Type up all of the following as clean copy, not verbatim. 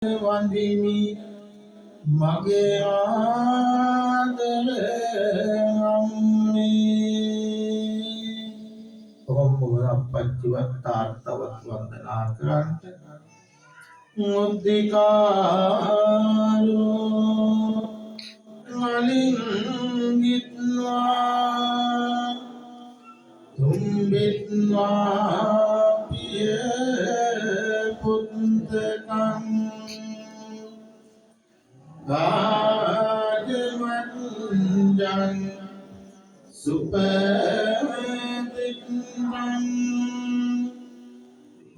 වඳිමි මගේ ආදර අම්මේ. කොහොම අපච්චිවත් තාත්තවත් වන්දනා කරන්ට මුද්දිකාරෝ මලින්ගිත්වා තුම්බිත්වා පිය පුත්තකං ගාජමන්ජන් සුපතිත්මන්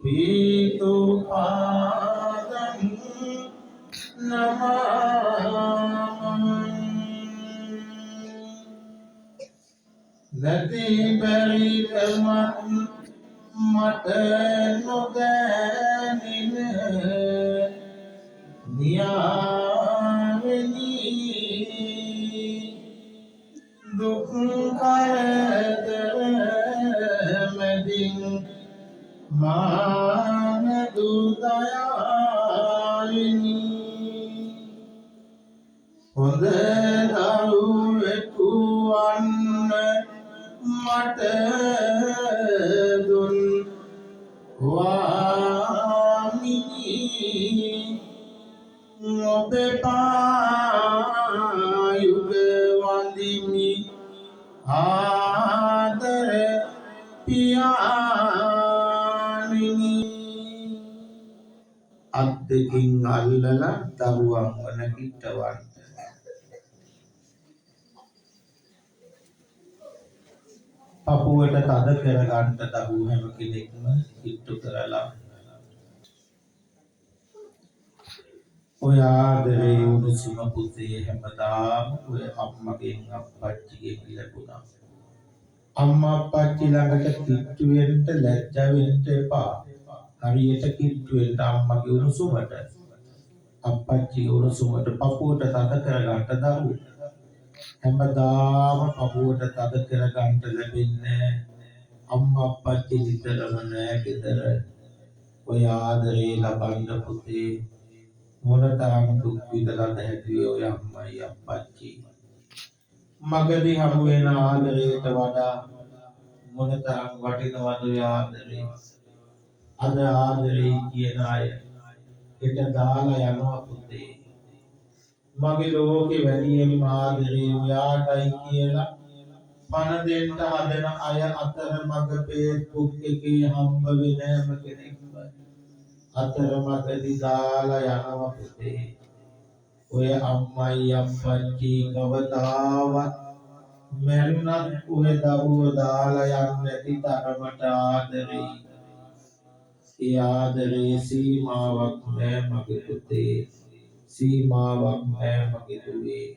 පීතුපාදන් නමාමං නැති බැරිකමත් මට නොදැනින නියාවෙනි දුක් කරදර මැදින් මාන දුදයාලිනි හොඳ දරුවෙකු වන්න මට දුන් වාමිනි ඔබේ පායුග වඳිමි ආදර පියාණෙනි. අත් දෙකින් අල්ලලා දරුවන් වන කිට්ටවන්න. පපුවට තද කරගන්න දරුවෝ හැම කෙනෙක්ම කිට්ටු කරලා ඔය ආදරේ උණුසුම පුතේ හැමදාම ඔය අම්මගෙන් අප්පච්චිගෙන් ලැබුණා. අම්මා අප්පච්චි ළඟට කිට්ටු වෙන්න ලැජ්ජා වෙන්න එපා. හරියට කිට්ටු වෙන්න අම්මගේ උණුසුමට අප්පච්චිගේ උණුසුමට පපුවට තද කරගන්න දරුවෝ. හැමදාම පපුවට තද කරගන්න ලැබෙන්නේ අම්මා අප්පච්චි විතරම නෑ ගෙදර. ඔය ආදරේ ලබන්න පුතේ මොනතරම් දුක් විඳලාද හැදුවේ ඔය අම්මයි අප්පච්චි. මගදී හමු වෙන ආදරයට වඩා මොනතරම් වටිනවද ඔය ආදරේ. අද ආදරේ කියන අය හෙට දාලා යනවා පුතේ. මගේ ලෝකේ වැඩියෙන්ම ආදරේ ඔයාටයි කියලා පණ දෙන්න හදන අය අතර මග Facebook එකේ හම්බ වෙන හැම කෙනෙක්ම අතරමඟදී දාලා යනවා පුතේ. ඔය අම්මයි අප්පච්චි කවදාවත් මැරුණත් ඔය දරුවෝ දාලා යන්නේ නැති තරමට ආදරේ. ඒ ආදරේ සීමාවක් නෑ මගේ පුතේ. සීමාවක් නෑ මගේ දුවේ.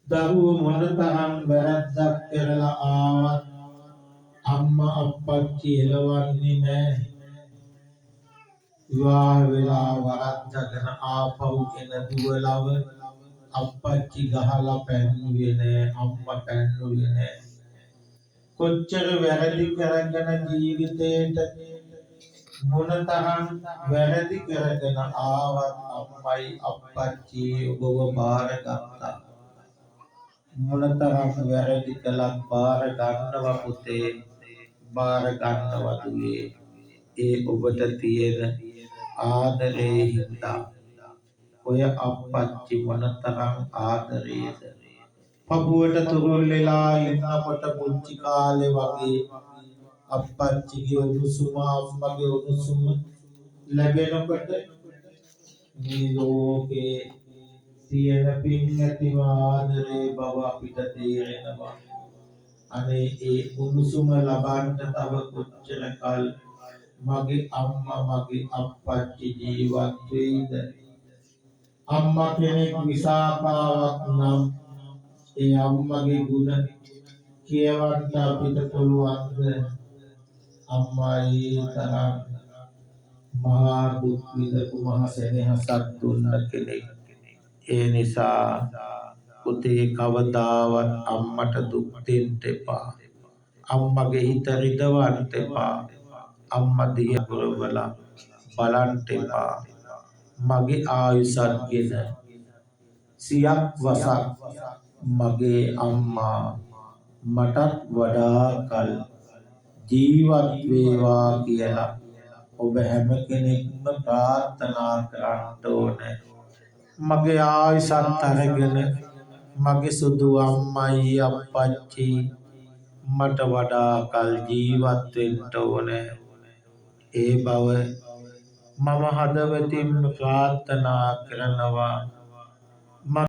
දරුවෝ මොනතරම් වැරද්දක් කරලා ආවත් අම්මා අප්පච්චි එලවන්නේ නෑ. විවාහ වෙලා වරද්දගෙන ආපහු එන දුවලව අප්පච්චි ගහලා පැන්නුවේ නෑ. අම්මා පැන්නුවේ නෑ. කොච්චර වැරදි කරගෙන ජීවිතේට මොනතරම් වැරදි කරගෙන ආවත් අම්මයි අප්පච්චි ඔබව බාරගත්තා. මොනතරම් වැරදි කළත් බාර ගන්නවා පුතේ. බාර ගන්නවා දුවේ. ඒ ඔබට තියෙන ආදරේ හින්දා. ඔය අප්පච්චි මොනතරම් ආදරේද. පපුවට තුරුල් වෙලා ඉන්නකොට පුංචි කාලේ වගේ අප්පච්චිගේ උණුසුම අම්මගේ උණුසුම ලැබෙනකොට මේ ලෝකේ තියෙන පින් ඇති ආදරේ බව අපිට තේරෙනවා. අනේ ඒ උණුසුම ලබන්න තව කොච්චර කල් මගේ අම්මා මගේ අප්පච්චි ජීවත් වෙයිද. අම්මා කෙනෙක් විසාකාවක් නම් ඒ අම්මගේ ගුණ කියවන්න අපිට පුළුවන්ද. අම්මයි තරම් මහා දුක් විඳපු මහ සෙනෙහසක් දුන්න කෙනෙක්. ඒ නිසා පුතේ කවදාවත් අම්මට දුක් දෙන්න එපා. අම්මගේ හිත රිදවන්න එපා. අම්මා දිහා බලන්න එපා. මගේ ආයුෂත් ගෙන සියක් වසක් මගේ අම්මා මටත් වඩා කල් ජීවත් වේවා කියලා ඔබ හැම කෙනෙක්ම ප්‍රාර්ථනා කරන්න ඕනේ. මගේ ආයුෂත් අරගෙන මගේ සුදු අම්මයි අප්පච්චි මට වඩා කල් ජීවත් වෙන්න ඕනේ. ඒ බව මම හදවතින්ම ප්‍රාර්ථනා කරනවා.